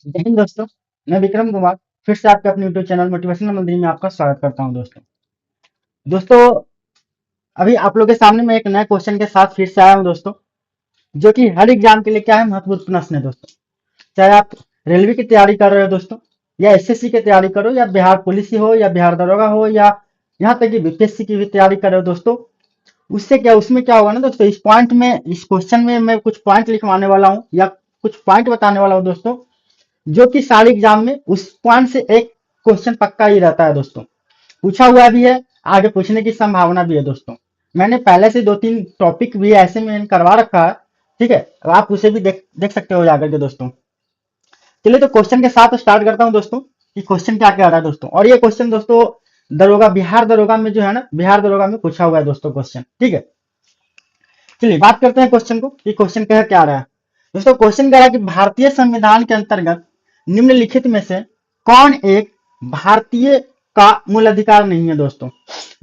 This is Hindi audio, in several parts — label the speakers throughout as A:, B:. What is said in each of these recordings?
A: जय हिंद दोस्तों। मैं विक्रम कुमार फिर से आपके अपने यूट्यूब चैनल मोटिवेशनल मंदिर में आपका स्वागत करता हूं। दोस्तों अभी आप लोग के सामने मैं एक नए क्वेश्चन के साथ फिर से आया हूं दोस्तों, जो कि हर एग्जाम के लिए क्या है, महत्वपूर्ण प्रश्न है दोस्तों। चाहे आप रेलवे की तैयारी कर रहे हो दोस्तों, या एसएससी की तैयारी करो, या बिहार पुलिस की हो, या बिहार दरोगा हो, या यहाँ तक कि बीपीएससी की भी तैयारी कर रहे हो दोस्तों। उससे क्या उसमें क्या होगा ना दोस्तों, इस क्वेश्चन में मैं कुछ पॉइंट लिखवाने वाला हूँ या कुछ पॉइंट बताने वाला हूँ दोस्तों, जो कि सारे एग्जाम में उस पॉइंट से एक क्वेश्चन पक्का ही रहता है दोस्तों। पूछा हुआ भी है, आगे पूछने की संभावना भी है दोस्तों। मैंने पहले से 2-3 टॉपिक भी ऐसे में करवा रखा है, ठीक है। अब आप उसे भी देख देख सकते हो जाकर के दोस्तों। चलिए तो क्वेश्चन के साथ स्टार्ट करता हूँ दोस्तों कि क्वेश्चन क्या कह रहा है दोस्तों। और ये क्वेश्चन दोस्तों बिहार दरोगा में जो है ना, बिहार दरोगा में पूछा हुआ है दोस्तों क्वेश्चन, ठीक है। चलिए बात करते हैं क्वेश्चन को कि क्वेश्चन कह क्या रहा है दोस्तों। क्वेश्चन कह रहा है कि भारतीय संविधान के अंतर्गत निम्नलिखित में से कौन एक भारतीय का मूल अधिकार नहीं है दोस्तों।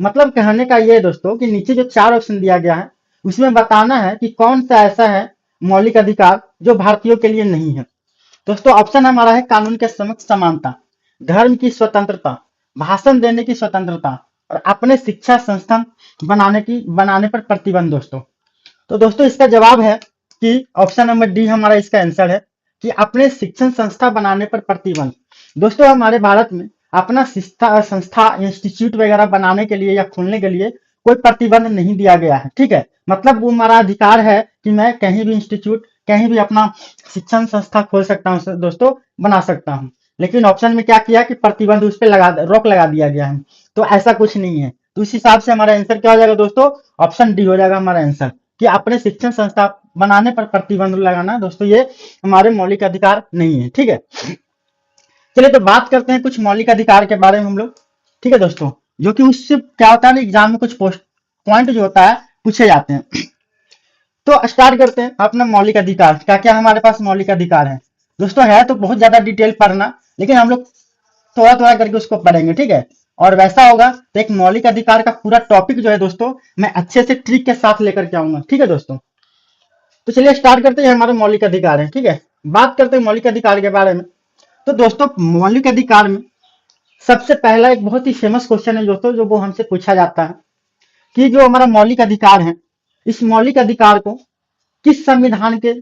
A: मतलब कहने का ये है दोस्तों कि नीचे जो 4 ऑप्शन दिया गया है उसमें बताना है कि कौन सा ऐसा है मौलिक अधिकार जो भारतीयों के लिए नहीं है दोस्तों। ऑप्शन हमारा है कानून के समक्ष समानता, धर्म की स्वतंत्रता, भाषण देने की स्वतंत्रता और अपने शिक्षा संस्थान बनाने पर प्रतिबंध दोस्तों। तो दोस्तों इसका जवाब है कि ऑप्शन नंबर डी हमारा इसका आंसर है कि अपने शिक्षण संस्था बनाने पर प्रतिबंध। दोस्तों हमारे भारत में अपना संस्था इंस्टीट्यूट वगैरह बनाने के लिए या खोलने के लिए कोई प्रतिबंध नहीं दिया गया है, ठीक है। मतलब वो हमारा अधिकार है कि मैं कहीं भी इंस्टीट्यूट, कहीं भी अपना शिक्षण संस्था खोल सकता हूँ दोस्तों, बना सकता हूँ। लेकिन ऑप्शन में क्या किया कि प्रतिबंध, उस पर रोक लगा दिया गया है। तो ऐसा कुछ नहीं है। तो इस हिसाब से हमारा आंसर क्या हो जाएगा दोस्तों, ऑप्शन डी हो जाएगा हमारा आंसर कि अपने शिक्षण संस्था बनाने पर प्रतिबंध लगाना दोस्तों, ये हमारे मौलिक अधिकार नहीं है, ठीक है। चलिए तो बात करते हैं कुछ मौलिक अधिकार के बारे में हम लोग, ठीक है दोस्तों। जो कि उससे क्या होता है ना, एग्जाम में कुछ पॉइंट जो होता है पूछे जाते हैं। तो स्टार्ट करते हैं अपना मौलिक अधिकार। क्या क्या हमारे पास मौलिक अधिकार है दोस्तों। है तो बहुत ज्यादा डिटेल पढ़ना, लेकिन हम लोग थोड़ा थोड़ा करके उसको पढ़ेंगे, ठीक है। और वैसा होगा तो एक मौलिक अधिकार का पूरा टॉपिक जो है दोस्तों, मैं अच्छे से ट्रिक के साथ लेकर के आऊंगा, ठीक है दोस्तों। तो चलिए स्टार्ट करते हैं, हमारे मौलिक अधिकार है, ठीक है। बात करते हैं मौलिक अधिकार के बारे में। तो दोस्तों मौलिक अधिकार में सबसे पहला एक बहुत ही फेमस क्वेश्चन है दोस्तों, जो वो हमसे पूछा जाता है कि जो हमारा मौलिक अधिकार है, इस मौलिक अधिकार को किस संविधान के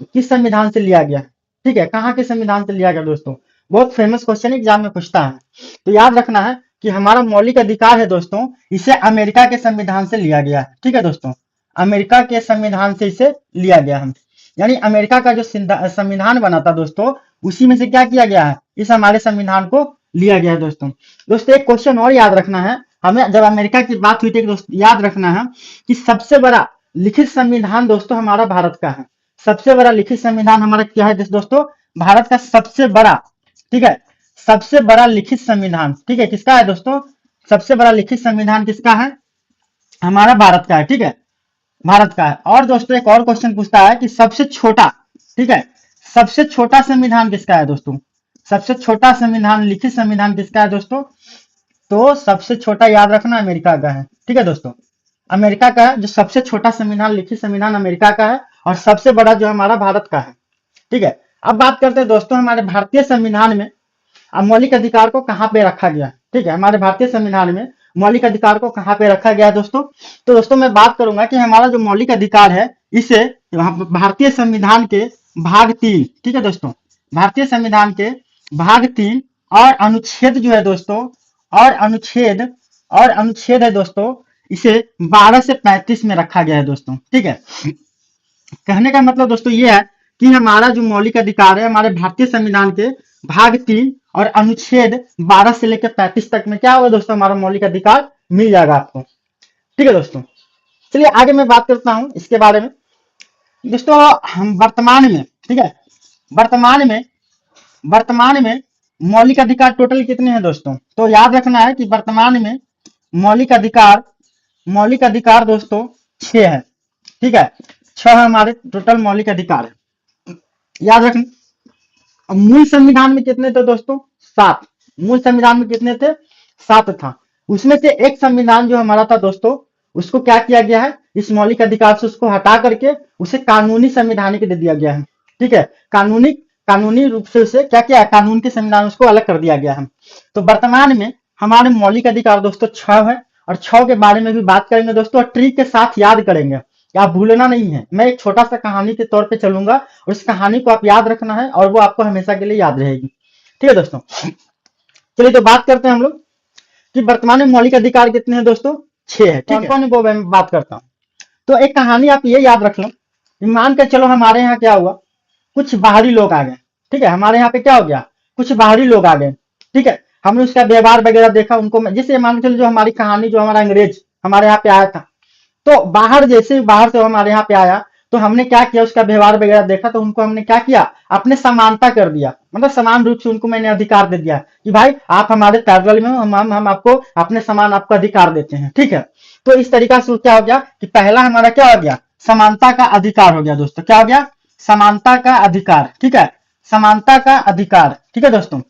A: किस संविधान से लिया गया, ठीक है। कहाँ के संविधान से लिया गया दोस्तों, बहुत फेमस क्वेश्चन एग्जाम में पूछता है। तो याद रखना है कि हमारा मौलिक अधिकार है दोस्तों, इसे अमेरिका के संविधान से लिया गया है, ठीक है दोस्तों। अमेरिका के संविधान से इसे लिया गया है। यानी अमेरिका का जो संविधान बना था दोस्तों, उसी में से क्या किया गया है, इस हमारे संविधान को लिया गया है दोस्तों। दोस्तों एक क्वेश्चन और याद रखना है हमें, जब अमेरिका की बात हुई थी दोस्तों, याद रखना है कि सबसे बड़ा लिखित संविधान दोस्तों हमारा भारत का है। सबसे बड़ा लिखित संविधान हमारा क्या है दोस्तों, भारत का सबसे बड़ा, ठीक है। सबसे बड़ा लिखित संविधान, ठीक है, किसका है दोस्तों, सबसे बड़ा लिखित संविधान किसका है, हमारा भारत का है, ठीक है, भारत का है। और दोस्तों एक और क्वेश्चन पूछता है कि सबसे छोटा, ठीक है, सबसे छोटा संविधान किसका है दोस्तों। सबसे छोटा संविधान, लिखित संविधान किसका है दोस्तों, तो सबसे छोटा याद रखना अमेरिका का है, ठीक है दोस्तों। अमेरिका का है जो सबसे छोटा संविधान, लिखित संविधान अमेरिका का है, और सबसे बड़ा जो हमारा भारत का है, ठीक है। अब बात करते हैं दोस्तों हमारे भारतीय संविधान में मौलिक अधिकार को कहाँ पे रखा गया, ठीक है। हमारे भारतीय संविधान में मौलिक अधिकार को कहाँ पे रखा गया है दोस्तों। तो दोस्तों मैं बात करूंगा कि हमारा जो मौलिक अधिकार है, इसे भारतीय संविधान के भाग 3, ठीक है दोस्तों, भारतीय संविधान के भाग 3 और अनुच्छेद जो है दोस्तों, और अनुच्छेद है दोस्तों, इसे 12 से 35 में रखा गया है दोस्तों, ठीक है। कहने का मतलब दोस्तों ये है कि हमारा जो मौलिक अधिकार है हमारे भारतीय संविधान के भाग 3 और अनुच्छेद 12 से लेकर 35 तक में क्या होगा दोस्तों, हमारा मौलिक अधिकार मिल जाएगा आपको, ठीक है दोस्तों। चलिए आगे मैं बात करता हूं इसके बारे में दोस्तों। हम वर्तमान में, ठीक है, वर्तमान में मौलिक अधिकार टोटल कितने हैं दोस्तों। तो याद रखना है कि वर्तमान में मौलिक अधिकार दोस्तों 6 है, ठीक है। 6 हमारे टोटल मौलिक अधिकार है, याद रखना। मूल संविधान में कितने थे दोस्तों, 7। मूल संविधान में कितने थे, 7 था। उसमें से एक संविधान जो हमारा था दोस्तों, उसको क्या किया गया है, इस मौलिक अधिकार से उसको हटा करके उसे कानूनी संवैधानिक दे दिया गया है, ठीक है। कानूनी कानूनी रूप से उसे क्या किया, कानून के संविधान उसको अलग कर दिया गया है। तो वर्तमान में हमारे मौलिक अधिकार दोस्तों 6 है, और 6 के बारे में भी बात करेंगे दोस्तों, और ट्रिक के साथ याद करेंगे, आप भूलना नहीं है। मैं एक छोटा सा कहानी के तौर पे चलूंगा, और उस कहानी को आप याद रखना है, और वो आपको हमेशा के लिए याद रहेगी। ठीक है दोस्तों, चलिए तो बात करते हैं हम लोग कि वर्तमान में मौलिक अधिकार कितने हैं दोस्तों, 6 है। कौन कौन है वो मैं बात करता हूँ। तो एक कहानी आप ये याद रख लो, मान के चलो हमारे यहाँ क्या हुआ, कुछ बाहरी लोग आ गए। ठीक है, हमारे यहाँ पे क्या हो गया, कुछ बाहरी लोग आ गए। ठीक है, हमने उसका व्यवहार वगैरह देखा उनको, जैसे मान के चलो जो हमारी कहानी, जो हमारा अंग्रेज हमारे यहाँ पे आया था, तो बाहर जैसे बाहर से हमारे यहाँ पे आया, तो हमने क्या किया, उसका व्यवहार वगैरह देखा, तो उनको हमने क्या किया, अपने समानता कर दिया, मतलब समान रूप से उनको मैंने अधिकार दे दिया कि भाई आप हमारे पैरेलल में हो, हम आपको अपने समान आपको अधिकार देते हैं। ठीक है, तो इस तरीका से क्या हो गया कि पहला हमारा क्या हो गया, समानता का अधिकार हो गया दोस्तों। क्या हो गया, समानता का अधिकार। ठीक है, समानता का अधिकार। ठीक है दोस्तों,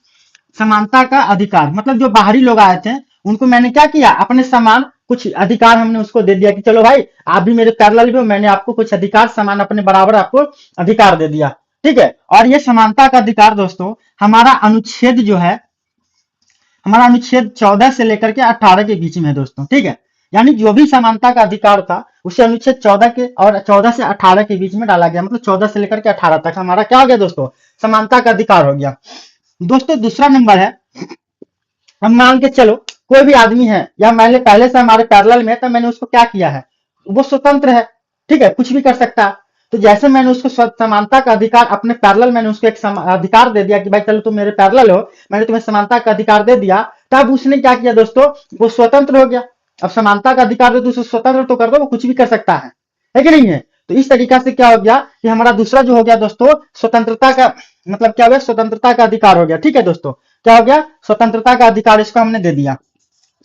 A: समानता का अधिकार मतलब जो बाहरी लोग आए थे उनको मैंने क्या किया, अपने समान कुछ अधिकार हमने उसको दे दिया कि चलो भाई आप भी मेरे पैरेलल में हो, मैंने आपको कुछ अधिकार समान अपने बराबर आपको अधिकार दे दिया। ठीक है, और ये समानता का अधिकार दोस्तों हमारा अनुच्छेद जो है, हमारा अनुच्छेद 14 से लेकर के 18 के बीच में है दोस्तों। ठीक है, यानी जो भी समानता का अधिकार था उसे अनुच्छेद 14 के और 14 से 18 के बीच में डाला गया, मतलब 14 से लेकर के 18 तक हमारा क्या हो गया दोस्तों, समानता का अधिकार हो गया। दोस्तों दूसरा नंबर है, हम मान के चलो कोई भी आदमी है या मैंने पहले से हमारे पैरेलल में है, तो मैंने उसको क्या किया है, वो स्वतंत्र है। ठीक है, कुछ भी कर सकता है। तो जैसे मैंने उसको समानता का अधिकार अपने पैरेलल, मैंने उसको एक अधिकार दे दिया कि भाई चलो तुम मेरे पैरेलल हो, मैंने तुम्हें समानता का अधिकार दे दिया, तब उसने क्या किया दोस्तों, वो स्वतंत्र हो गया। अब समानता का अधिकार दे तो उसे स्वतंत्र तो कर दो, वो कुछ भी कर सकता है कि नहीं है। तो इस तरीका से क्या हो गया कि हमारा दूसरा जो हो गया दोस्तों, स्वतंत्रता का मतलब क्या हो गया, स्वतंत्रता का अधिकार हो गया। ठीक है दोस्तों, क्या हो गया, स्वतंत्रता का अधिकार इसको हमने दे दिया,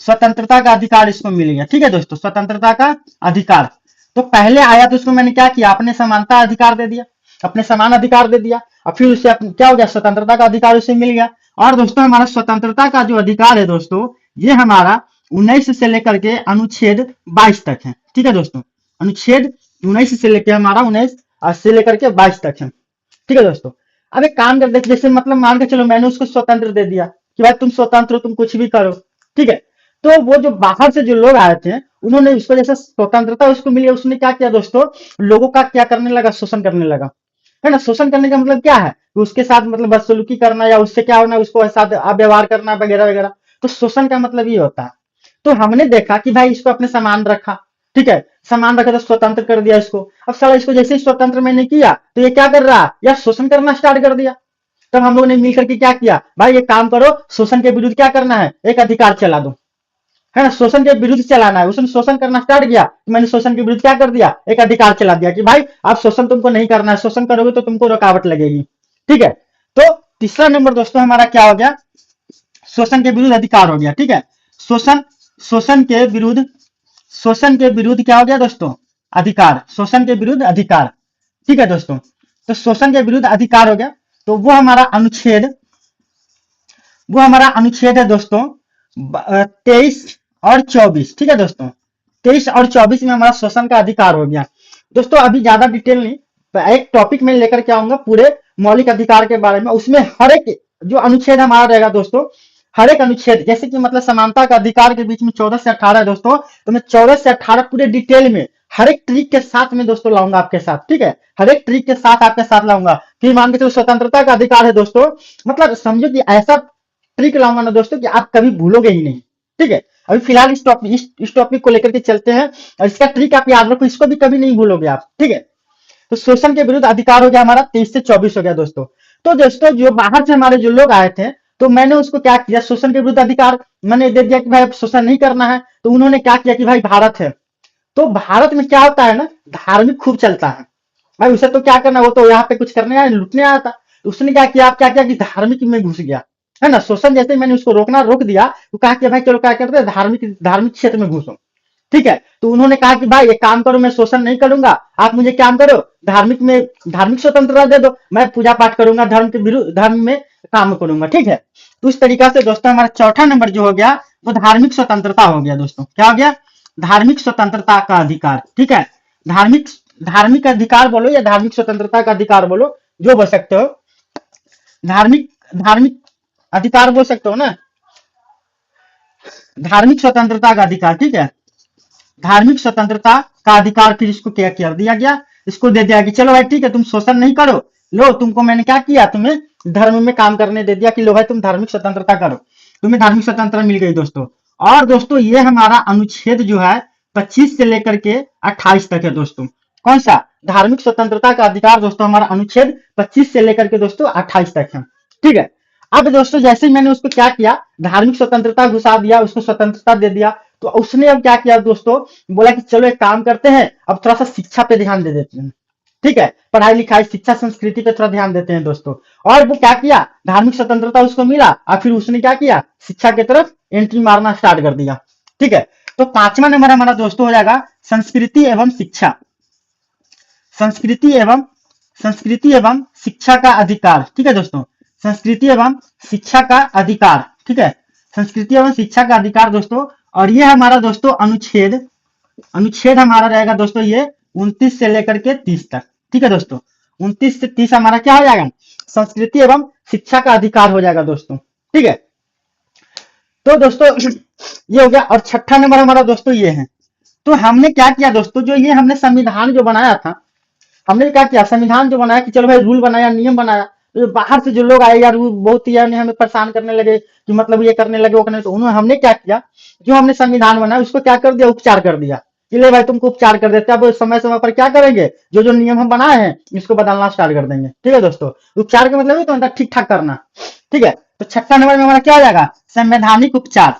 A: स्वतंत्रता का अधिकार इसको मिल गया। ठीक है दोस्तों, स्वतंत्रता का अधिकार। तो पहले आया तो उसको मैंने क्या किया, अपने समानता अधिकार दे दिया, अपने समान अधिकार दे दिया, और फिर उसे क्या हो गया, स्वतंत्रता का अधिकार उसे मिल गया। और दोस्तों हमारा स्वतंत्रता का जो अधिकार है दोस्तों, ये हमारा 19 से लेकर के अनुच्छेद 22 तक है। ठीक है दोस्तों, अनुच्छेद 19 से लेकर हमारा 19 से लेकर के 22 तक है। ठीक है दोस्तों, अब एक काम कर देखिए, जैसे मतलब मान के चलो मैंने उसको स्वतंत्र दे दिया कि भाई तुम स्वतंत्र हो, तुम कुछ भी करो। ठीक है, तो वो जो बाहर से जो लोग आए थे उन्होंने उसको जैसे स्वतंत्रता उसको मिली, उसने क्या किया दोस्तों, लोगों का क्या करने लगा, शोषण करने लगा। है ना, शोषण करने का मतलब क्या है, उसके साथ मतलब बदसलूकी करना, या उससे क्या होना, उसको साथ अव्यवहार करना वगैरह वगैरह। तो शोषण का मतलब ये होता है। तो हमने देखा कि भाई इसको अपने समान रखा। ठीक है, समान रखा तो स्वतंत्र कर दिया इसको। अब साला इसको जैसे ही स्वतंत्र मैंने किया तो ये क्या कर रहा, या शोषण करना स्टार्ट कर दिया। तब हम लोगों ने मिलकर के क्या किया, भाई एक काम करो, शोषण के विरुद्ध क्या करना है, एक अधिकार चला दो। है ना, शोषण के विरुद्ध चलाना है। उसने शोषण करना स्टार्ट किया तो मैंने शोषण के विरुद्ध क्या कर दिया, एक अधिकार चला दिया कि भाई आप शोषण तुमको नहीं करना है, शोषण करोगे तो तुमको रुकावट लगेगी। ठीक है, तो तीसरा नंबर दोस्तों हमारा क्या हो गया, शोषण के विरुद्ध अधिकार हो गया। ठीक है, शोषण शोषण के विरुद्ध, शोषण के विरुद्ध क्या हो गया दोस्तों, अधिकार, शोषण के विरुद्ध अधिकार। ठीक है दोस्तों, तो शोषण के विरुद्ध अधिकार हो गया। तो वो हमारा अनुच्छेद, वो हमारा अनुच्छेद है दोस्तों 23 और 24। ठीक है दोस्तों, 23 और 24 में हमारा शोषण का अधिकार हो गया। दोस्तों अभी ज्यादा डिटेल नहीं, एक टॉपिक में लेकर के आऊंगा पूरे मौलिक अधिकार के बारे में, उसमें हर एक जो अनुच्छेद हमारा रहेगा दोस्तों, हर एक अनुच्छेद, जैसे कि मतलब समानता का अधिकार के बीच में 14 से 18 है दोस्तों, तो मैं 14 से 18 पूरे डिटेल में हर एक ट्रिक के साथ में दोस्तों लाऊंगा आपके साथ। ठीक है, हर एक ट्रिक के साथ आपके साथ लाऊंगा। फिर मान के चलो स्वतंत्रता का अधिकार है दोस्तों, मतलब समझो कि ऐसा ट्रिक लाऊंगा ना दोस्तों कि आप कभी भूलोगे ही नहीं। ठीक है, अभी फिलहाल इस टॉपिक को लेकर के चलते हैं, और इसका ट्रिक आप याद रखो, इसको भी कभी नहीं भूलोगे आप। ठीक है, तो शोषण के विरुद्ध अधिकार हो गया हमारा 23 से 24 हो गया दोस्तों। तो दोस्तों जो बाहर से हमारे जो लोग आए थे, तो मैंने उसको क्या किया, शोषण के विरुद्ध अधिकार मैंने दे दिया कि भाई शोषण नहीं करना है। तो उन्होंने क्या किया कि भाई भारत है, तो भारत में क्या होता है ना, धार्मिक खूब चलता है। भाई उसे तो क्या करना, वो तो यहाँ पे कुछ करने आया, लुटने आया था। तो उसने क्या किया, आप क्या किया कि धार्मिक में घुस गया। है ना, शोषण जैसे ही मैंने उसको रोक दिया, तो कहा कि भाई चलो क्या करते हैं, धार्मिक धार्मिक क्षेत्र में घुसो। ठीक है, तो उन्होंने कहा कि भाई एक काम करो, मैं शोषण नहीं करूंगा, आप मुझे काम करो, धार्मिक में धार्मिक स्वतंत्रता दे दो, मैं पूजा पाठ करूंगा, धर्म के विरुद्ध धर्म में काम करूंगा। ठीक है, तो इस तरीका से दोस्तों हमारा चौथा नंबर जो हो गया वो धार्मिक स्वतंत्रता हो गया दोस्तों। क्या हो गया, धार्मिक स्वतंत्रता का अधिकार। ठीक है, धार्मिक धार्मिक अधिकार बोलो या धार्मिक स्वतंत्रता का अधिकार बोलो, जो बोल सकते हो। धार्मिक धार्मिक अधिकार बोल सकते हो ना, धार्मिक स्वतंत्रता का अधिकार, ठीक है, धार्मिक स्वतंत्रता का अधिकार फिर इसको क्या कर दिया गया, इसको दे दिया कि चलो भाई ठीक है तुम शोषण नहीं करो, लो तुमको मैंने क्या किया, तुम्हें धर्म में काम करने दे दिया कि लो भाई तुम धार्मिक स्वतंत्रता करो, तुम्हें धार्मिक स्वतंत्रता मिल गई दोस्तों। और दोस्तों ये हमारा अनुच्छेद जो है 25 से लेकर के 28 तक है दोस्तों। कौन सा, धार्मिक स्वतंत्रता का अधिकार दोस्तों हमारा अनुच्छेद 25 से लेकर के दोस्तों 28 तक है, ठीक है। अब दोस्तों जैसे ही मैंने उसको क्या किया, धार्मिक स्वतंत्रता घुसा दिया, उसको स्वतंत्रता दे दिया, तो उसने अब क्या किया दोस्तों, बोला कि चलो एक काम करते हैं, अब थोड़ा सा शिक्षा पे ध्यान दे देते हैं, ठीक है, पढ़ाई लिखाई शिक्षा संस्कृति पे थोड़ा ध्यान देते हैं दोस्तों। और वो क्या किया, धार्मिक स्वतंत्रता उसको मिला और फिर उसने क्या किया, शिक्षा की तरफ एंट्री मारना स्टार्ट कर दिया, ठीक है। तो 5वां नंबर हमारा दोस्तों हो जाएगा संस्कृति एवं शिक्षा, संस्कृति एवं शिक्षा का अधिकार, ठीक है दोस्तों, संस्कृति एवं शिक्षा का अधिकार, ठीक है, संस्कृति एवं शिक्षा का अधिकार दोस्तों। और ये हमारा दोस्तों अनुच्छेद हमारा रहेगा दोस्तों ये 29 से लेकर के 30 तक, ठीक है दोस्तों, 29 से 30 हमारा क्या हो जाएगा, संस्कृति एवं शिक्षा का अधिकार हो जाएगा दोस्तों, ठीक है। तो दोस्तों ये हो गया। और 6ठा नंबर हमारा दोस्तों ये है, तो हमने क्या किया दोस्तों, जो ये हमने संविधान जो बनाया था, हमने क्या किया, संविधान जो बनाया कि चलो भाई रूल बनाया, नियम बनाया, तो बाहर से जो लोग आए यार वो बहुत ही हमें परेशान करने लगे कि मतलब ये करने लगे वो करने, तो उन्होंने हमने क्या किया, जो हमने संविधान बनाया उसको क्या कर दिया, उपचार कर दिया कि ले भाई तुमको उपचार कर देते हैं। अब समय समय पर क्या करेंगे, जो जो नियम हम बनाए हैं इसको बदलना स्टार्ट कर देंगे, ठीक है दोस्तों। उपचार का मतलब है तो मतलब ठीक ठाक करना, ठीक है। तो 6ठा नंबर में हमारा क्या हो जाएगा, संवैधानिक उपचार,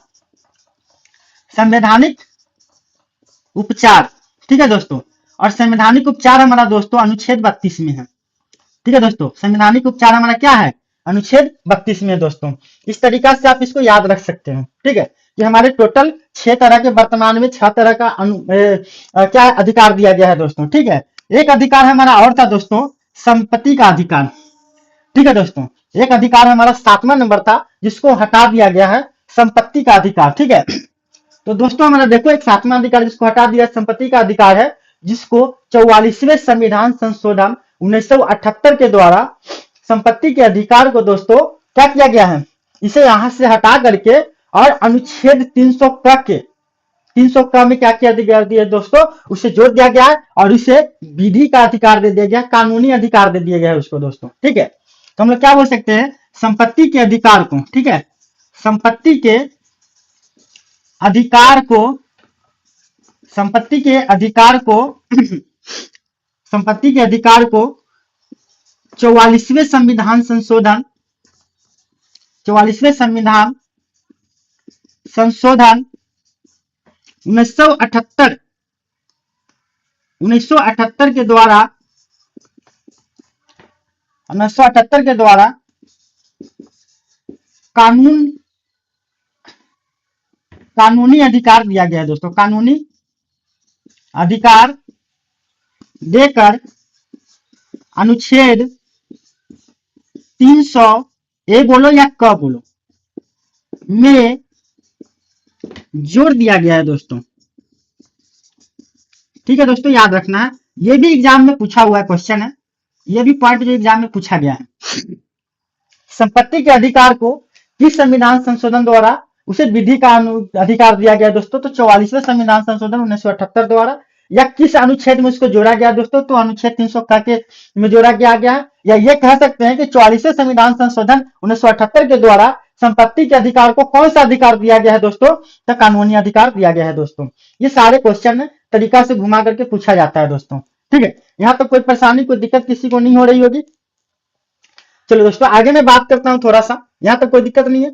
A: संवैधानिक उपचार, ठीक है दोस्तों। और संवैधानिक उपचार हमारा दोस्तों अनुच्छेद 32 में है, ठीक है दोस्तों, संवैधानिक उपचार हमारा क्या है, अनुच्छेद 32 में है दोस्तों। इस तरीका से आप इसको याद रख सकते हो, ठीक है। कि हमारे टोटल 6 तरह के, वर्तमान में 6 तरह का क्या अधिकार दिया गया है दोस्तों, ठीक है। एक अधिकार हमारा और था दोस्तों, संपत्ति का अधिकार, ठीक है दोस्तों। एक अधिकार हमारा 7वां नंबर था जिसको हटा दिया गया है, संपत्ति का अधिकार, ठीक है। तो दोस्तों हमारा देखो एक 7वां अधिकार जिसको हटा दिया, संपत्ति का अधिकार है, जिसको 44वें संविधान संशोधन 1978 के द्वारा संपत्ति के अधिकार को दोस्तों क्या किया गया है, इसे यहां से हटा करके और अनुच्छेद 300 के 300 क में क्या किया दिया दोस्तों, उसे जोड़ दिया गया है और इसे विधि का अधिकार दे दिया गया, कानूनी अधिकार दे दिया गया है उसको दोस्तों, ठीक है। तो हम लोग क्या बोल सकते हैं, संपत्ति के अधिकार को, ठीक है, संपत्ति के अधिकार को, संपत्ति के अधिकार को संपत्ति के अधिकार को 44वें संविधान संशोधन 44वें संविधान संशोधन 1978 के द्वारा 1978 के द्वारा कानूनी अधिकार दिया गया है दोस्तों, कानूनी अधिकार देकर अनुच्छेद 300 ए बोलो या क बोलो में जोड़ दिया गया है दोस्तों, ठीक है दोस्तों, याद रखना है। ये भी एग्जाम में पूछा हुआ है क्वेश्चन है, ये भी पॉइंट जो एग्जाम में पूछा गया है। संपत्ति के अधिकार को किस संविधान संशोधन द्वारा उसे विधि का अधिकार दिया गया दोस्तों, तो 44वें संविधान संशोधन 1978 द्वारा, या किस अनुच्छेद में उसको जोड़ा गया दोस्तों, तो अनुच्छेद 300 के में जोड़ा गया, या ये कह सकते हैं कि 44वें संविधान संशोधन 1978 के द्वारा संपत्ति के अधिकार को कौन सा अधिकार दिया गया है दोस्तों, तो कानूनी अधिकार दिया गया है दोस्तों। ये सारे क्वेश्चन तरीका से घुमा करके पूछा जाता है दोस्तों, ठीक है। यहाँ तो कोई परेशानी कोई दिक्कत किसी को नहीं हो रही होगी। चलो दोस्तों आगे मैं बात करता हूँ थोड़ा सा, यहाँ तक कोई दिक्कत नहीं है।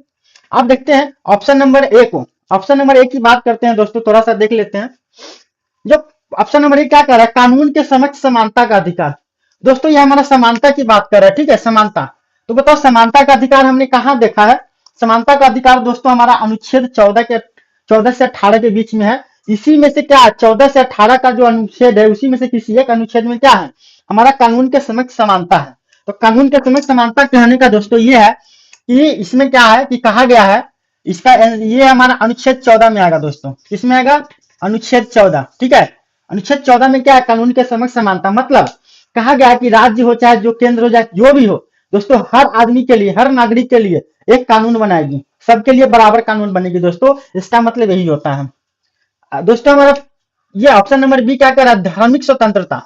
A: अब देखते हैं ऑप्शन नंबर ए को, ऑप्शन नंबर ए की बात करते हैं दोस्तों, थोड़ा सा देख लेते हैं। जो ऑप्शन नंबर ए क्या कर रहा है, कानून के समक्ष समानता का अधिकार, दोस्तों ये हमारा समानता की बात कर रहा है, ठीक है, समानता। तो बताओ समानता का अधिकार हमने कहाँ देखा है, समानता का अधिकार दोस्तों हमारा अनुच्छेद 14 से 18 के बीच में है। इसी में से क्या 14 से 18 का जो अनुच्छेद है उसी में से किसी एक अनुच्छेद में क्या है, हमारा कानून के समक्ष समानता है। तो कानून के समक्ष समानता कहने का दोस्तों ये है कि इसमें क्या है कि कहा गया है, इसका ये हमारा अनुच्छेद 14 में आएगा दोस्तों, इसमें आएगा अनुच्छेद 14, ठीक है। अनुच्छेद 14 में क्या है, कानून के समक्ष समानता, मतलब कहा गया है कि राज्य हो चाहे जो केंद्र हो चाहे जो भी हो, दोस्तों हर आदमी के लिए, हर नागरिक के लिए एक कानून बनाएगी, सबके लिए बराबर कानून बनेगी दोस्तों। इसका मतलब यही होता है। दोस्तों हमारा ये ऑप्शन नंबर बी क्या कर रहा है, धार्मिक स्वतंत्रता।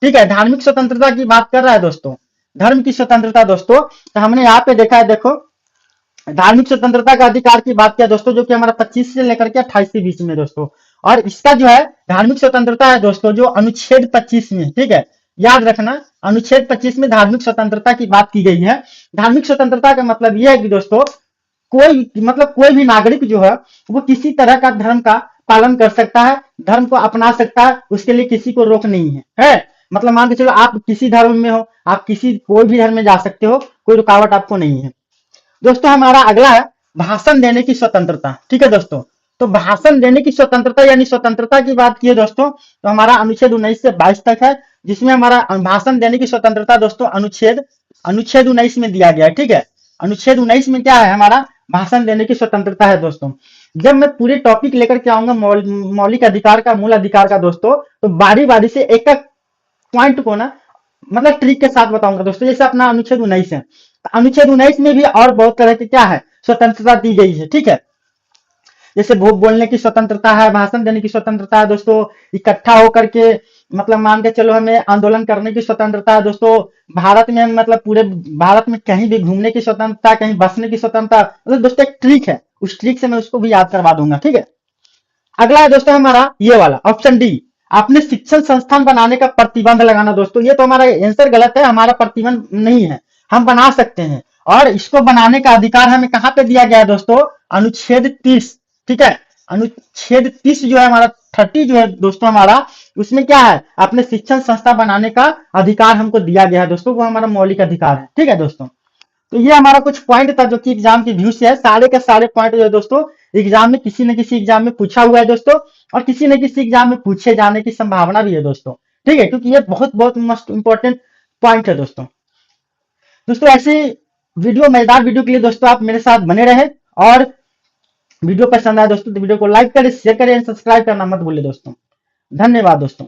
A: ठीक है, धार्मिक स्वतंत्रता की बात कर रहा है दोस्तों, धर्म की स्वतंत्रता दोस्तों। तो हमने यहाँ पे देखा है, देखो धार्मिक स्वतंत्रता का अधिकार की बात किया दोस्तों, जो कि हमारा 25 से लेकर के 28 के बीच में दोस्तों। और इसका जो है धार्मिक स्वतंत्रता है दोस्तों, जो अनुच्छेद 25 में, ठीक है, याद रखना, अनुच्छेद 25 में धार्मिक स्वतंत्रता की बात की गई है। धार्मिक स्वतंत्रता का मतलब यह है कि दोस्तों कोई भी नागरिक जो है वो किसी तरह का धर्म का पालन कर सकता है, धर्म को अपना सकता है, उसके लिए किसी को रोक नहीं है। मतलब मान के चलो आप किसी धर्म में हो, आप किसी कोई भी धर्म में जा सकते हो, कोई रुकावट आपको नहीं है। दोस्तों हमारा अगला है भाषण देने की स्वतंत्रता। ठीक है दोस्तों, तो भाषण देने की स्वतंत्रता यानी स्वतंत्रता की बात की है दोस्तों, तो हमारा अनुच्छेद 19 से 22 तक है, जिसमें हमारा भाषण देने की स्वतंत्रता दोस्तों अनुच्छेद अनुच्छेद 19 में दिया गया है। ठीक है, अनुच्छेद 19 में क्या है, हमारा भाषण देने की स्वतंत्रता है दोस्तों। जब मैं पूरे टॉपिक लेकर के आऊंगा मौलिक अधिकार का, मूल अधिकार का दोस्तों, तो बारी बारी से एक एक पॉइंट को ना मतलब ट्रिक के साथ बताऊंगा दोस्तों। जैसे अपना अनुच्छेद 19 है, अनुच्छेद 19 में भी और बहुत तरह की क्या है, स्वतंत्रता दी गई है। ठीक है, जैसे बोलने की स्वतंत्रता है, भाषण देने की स्वतंत्रता है दोस्तों, इकट्ठा होकर के मतलब मान के चलो हमें आंदोलन करने की स्वतंत्रता है दोस्तों। भारत में मतलब पूरे भारत में कहीं भी घूमने की स्वतंत्रता, कहीं बसने की स्वतंत्रता, मतलब दोस्तों एक ट्रिक है, उस ट्रिक से मैं उसको भी याद करवा दूंगा। ठीक है, अगला है दोस्तों हमारा ये वाला ऑप्शन डी, आपने शिक्षण संस्थान बनाने का प्रतिबंध लगाना। दोस्तों ये तो हमारा आंसर गलत है, हमारा प्रतिबंध नहीं है, हम बना सकते हैं। और इसको बनाने का अधिकार हमें कहां पे दिया गया है दोस्तों, अनुच्छेद 30। ठीक है, अनुच्छेद 30 जो है हमारा 30 जो है दोस्तों हमारा, उसमें क्या है, अपने शिक्षण संस्था बनाने का अधिकार हमको दिया गया है दोस्तों, वो हमारा मौलिक अधिकार है। ठीक है दोस्तों, तो ये हमारा कुछ पॉइंट था जो कि एग्जाम की व्यू से है। सारे के सारे पॉइंट जो है दोस्तों एग्जाम में किसी न किसी एग्जाम में पूछा हुआ है दोस्तों, और किसी न किसी एग्जाम में पूछे जाने की संभावना भी है दोस्तों। ठीक है, क्योंकि ये बहुत बहुत मोस्ट इंपॉर्टेंट पॉइंट है दोस्तों। दोस्तों ऐसे वीडियो, मजेदार वीडियो के लिए दोस्तों आप मेरे साथ बने रहे, और वीडियो पसंद आया दोस्तों तो वीडियो को लाइक करें, शेयर करें, सब्सक्राइब करना मत भूलिए दोस्तों। धन्यवाद दोस्तों।